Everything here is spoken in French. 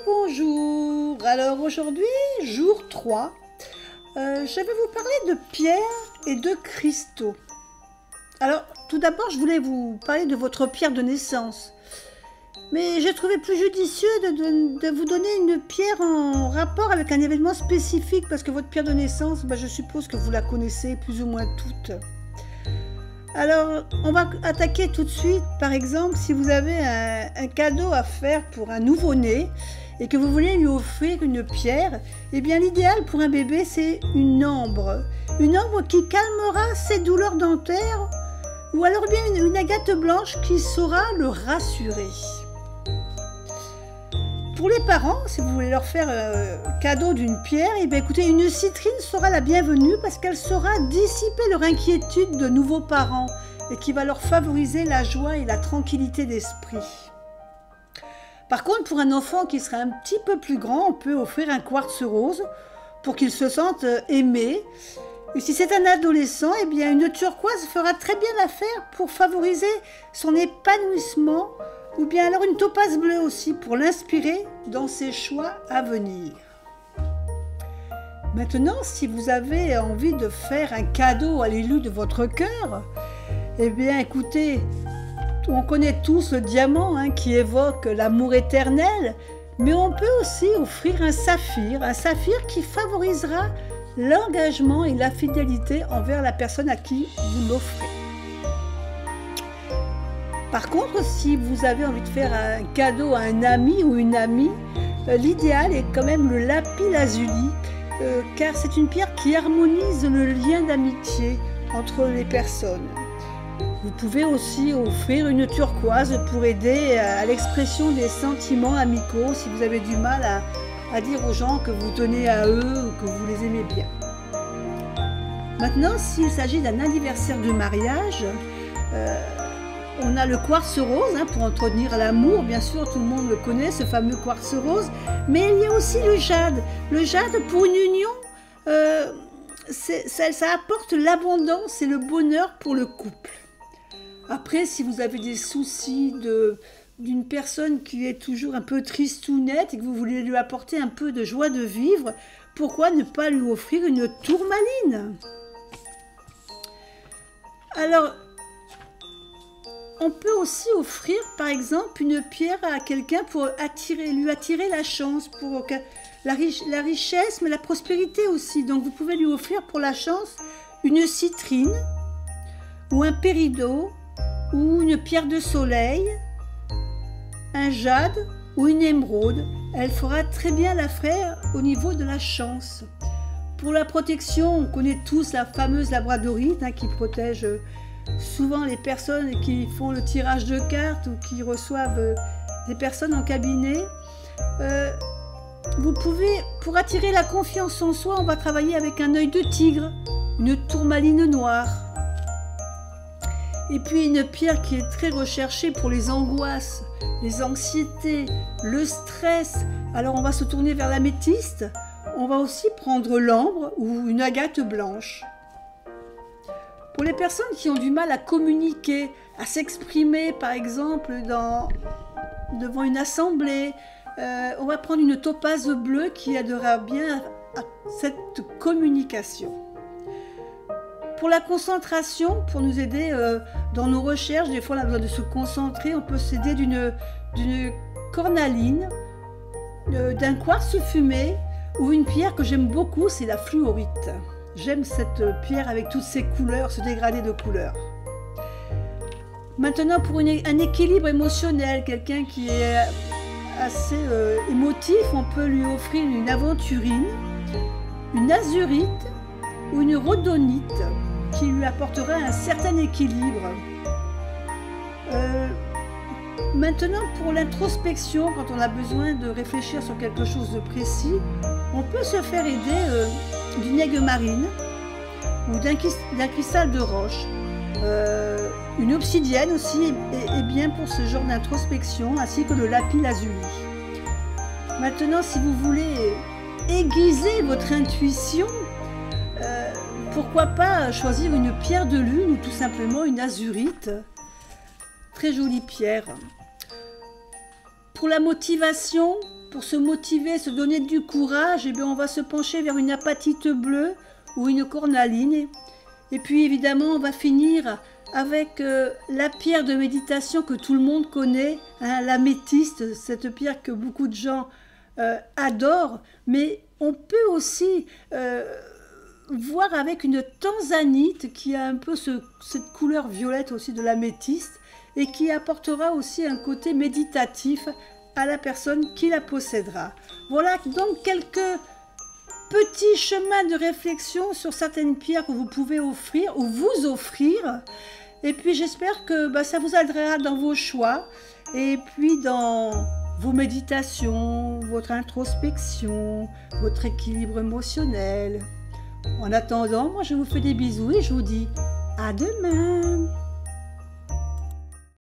bonjour. Alors aujourd'hui, jour 3, je vais vous parler de pierres et de cristaux. Alors tout d'abord, je voulais vous parler de votre pierre de naissance. Mais j'ai trouvé plus judicieux de vous donner une pierre en rapport avec un événement spécifique, parce que votre pierre de naissance, je suppose que vous la connaissez plus ou moins toutes. Alors, on va attaquer tout de suite. Par exemple, si vous avez un cadeau à faire pour un nouveau-né et que vous voulez lui offrir une pierre, eh bien l'idéal pour un bébé, c'est une ambre. Une ambre qui calmera ses douleurs dentaires, ou alors bien une agate blanche qui saura le rassurer. Pour les parents, si vous voulez leur faire cadeau d'une pierre, eh bien, écoutez, une citrine sera la bienvenue parce qu'elle saura dissiper leur inquiétude de nouveaux parents et qui va leur favoriser la joie et la tranquillité d'esprit. Par contre, pour un enfant qui sera un petit peu plus grand, on peut offrir un quartz rose pour qu'il se sente aimé. Et si c'est un adolescent, eh bien, une turquoise fera très bien l'affaire pour favoriser son épanouissement, ou bien alors une topaze bleue aussi pour l'inspirer dans ses choix à venir. Maintenant, si vous avez envie de faire un cadeau à l'élu de votre cœur, eh bien écoutez, on connaît tous le diamant qui évoque l'amour éternel, mais on peut aussi offrir un saphir qui favorisera l'engagement et la fidélité envers la personne à qui vous l'offrez. Par contre, si vous avez envie de faire un cadeau à un ami ou une amie, l'idéal est quand même le lapis lazuli, car c'est une pierre qui harmonise le lien d'amitié entre les personnes. Vous pouvez aussi offrir une turquoise pour aider à l'expression des sentiments amicaux si vous avez du mal à dire aux gens que vous tenez à eux ou que vous les aimez bien. Maintenant, s'il s'agit d'un anniversaire de mariage, on a le quartz rose pour entretenir l'amour, bien sûr, tout le monde le connaît, ce fameux quartz rose, mais il y a aussi le jade. Le jade, pour une union, ça apporte l'abondance et le bonheur pour le couple. Après, si vous avez des soucis d'une personne qui est toujours un peu tristounette et que vous voulez lui apporter un peu de joie de vivre, pourquoi ne pas lui offrir une tourmaline? Alors, on peut aussi offrir, par exemple, une pierre à quelqu'un pour lui attirer la chance, pour la richesse, mais la prospérité aussi. Donc, vous pouvez lui offrir pour la chance une citrine, ou un péridot, ou une pierre de soleil, un jade ou une émeraude. Elle fera très bien l'affaire au niveau de la chance. Pour la protection, on connaît tous la fameuse labradorite qui protège souvent les personnes qui font le tirage de cartes ou qui reçoivent des personnes en cabinet. Vous pouvez, pour attirer la confiance en soi, on va travailler avec un œil de tigre, une tourmaline noire. Et puis une pierre qui est très recherchée pour les angoisses, les anxiétés, le stress. Alors on va se tourner vers l'améthyste. On va aussi prendre l'ambre ou une agate blanche. Pour les personnes qui ont du mal à communiquer, à s'exprimer, par exemple devant une assemblée, on va prendre une topaze bleue qui aidera bien à cette communication. Pour la concentration, pour nous aider dans nos recherches, des fois on a besoin de se concentrer, on peut s'aider d'une cornaline, d'un quartz fumé, ou une pierre que j'aime beaucoup, c'est la fluorite. J'aime cette pierre avec toutes ses couleurs, ce dégradé de couleurs. Maintenant, pour un équilibre émotionnel, quelqu'un qui est assez émotif, on peut lui offrir une aventurine, une azurite ou une rhodonite qui lui apportera un certain équilibre. Maintenant, pour l'introspection, quand on a besoin de réfléchir sur quelque chose de précis, on peut se faire aider d'une aigue marine ou d'un cristal de roche. Une obsidienne aussi est bien pour ce genre d'introspection, ainsi que le lapis lazuli. Maintenant, si vous voulez aiguiser votre intuition, pourquoi pas choisir une pierre de lune ou tout simplement une azurite. Très jolie pierre. Pour la motivation, pour se motiver, se donner du courage, eh bien, on va se pencher vers une apatite bleue ou une cornaline. Et puis évidemment, on va finir avec la pierre de méditation que tout le monde connaît, hein, l'améthyste, cette pierre que beaucoup de gens adorent. Mais on peut aussi voir avec une tanzanite qui a un peu cette couleur violette aussi de l'améthyste et qui apportera aussi un côté méditatif à la personne qui la possédera. Voilà donc quelques petits chemins de réflexion sur certaines pierres que vous pouvez offrir ou vous offrir. Et puis j'espère que ça vous aidera dans vos choix et puis dans vos méditations, votre introspection, votre équilibre émotionnel. En attendant, moi je vous fais des bisous et je vous dis à demain.